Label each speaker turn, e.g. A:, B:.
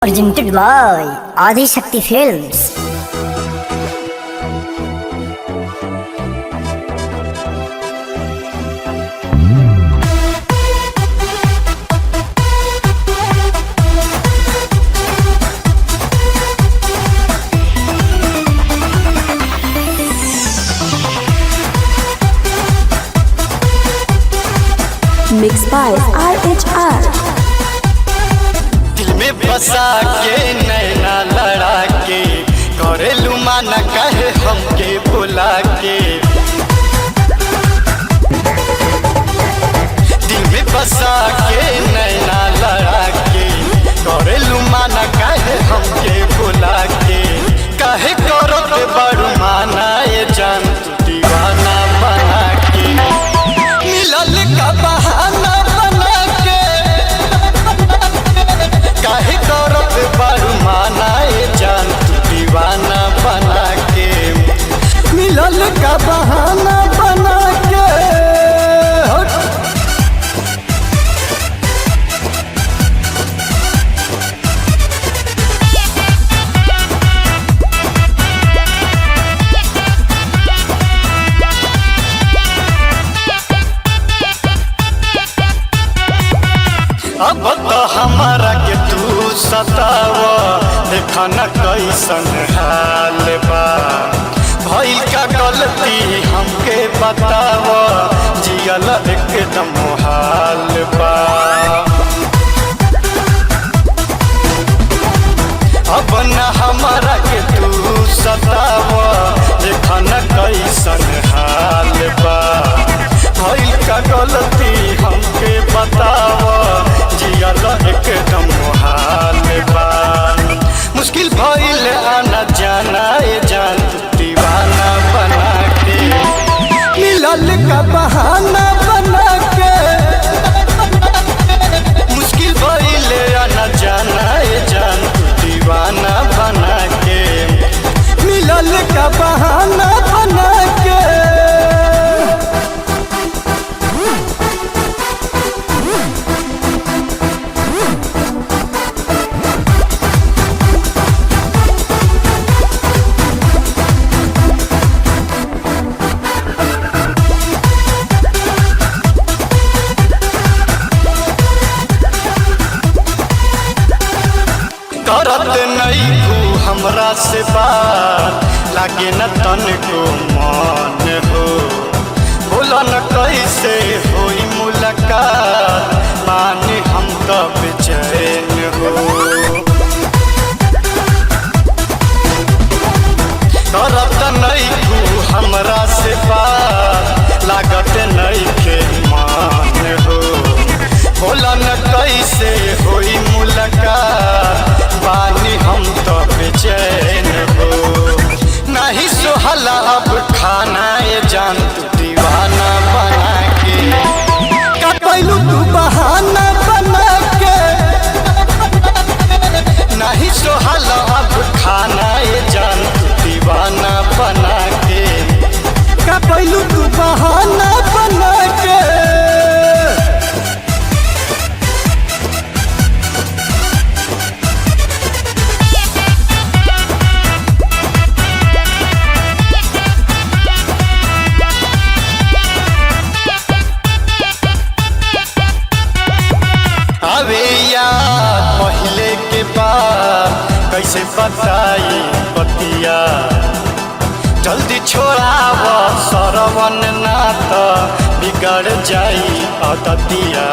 A: Presented by Adi Shakti Films.
B: Mixed by RHR.
C: दिल में बसा के नैना लड़ा के करेलू माना कहे हमके बुला के। दिल में बसा के नैना लड़ा के करेलू माना कहे हमके बुला के। कहे करो के बड़ू माना ये जान तू दीवाना बना के। मिलल का बहाना बना के काहे करत बारू माना ये जान तू दीवाना बना के। मिलल का बहाना बना के। अब तो हमारा के तू सतावा देखा न कैसन हाल बा। भइल का गलती हमके बतावा जियल एकदम हाल बा। अब न हमारा के तू सतावा देखा न कैसन हाल बा। भइल का गलती हमके बतावा जियल एकदम हाल बा। मुश्किल भइल आना जाना ये जान तू दीवाना बना के। मिलल का बहाना बना के। मुश्किल भइल आना जाना ये जान तू दीवाना बना के। मिलल का बहाना बना के। करत नहीं तू हमरा से बात लागे न तन को मन हो। बोला न कैसे होई मुलाकात माने हम तो बेचैन हो। करत नहीं तू हमरा से बात लागत नहीं के मान हो। बोला न कैसे होई मुलाकात बानी हम तो बेचैन हो। नहीं सोहला अब खाना ये जान तू दीवाना बना के। कपैलू तू बहाना बना के। नहीं सोहला अब खाना ये जान तू दीवाना बना के। कपैलू तू बहाना बना के। अबे यार पहले के बाद कैसे बताई बतिया। जल्दी छोड़ाव सरवन ना तो बिगड़ जाई आदतिया।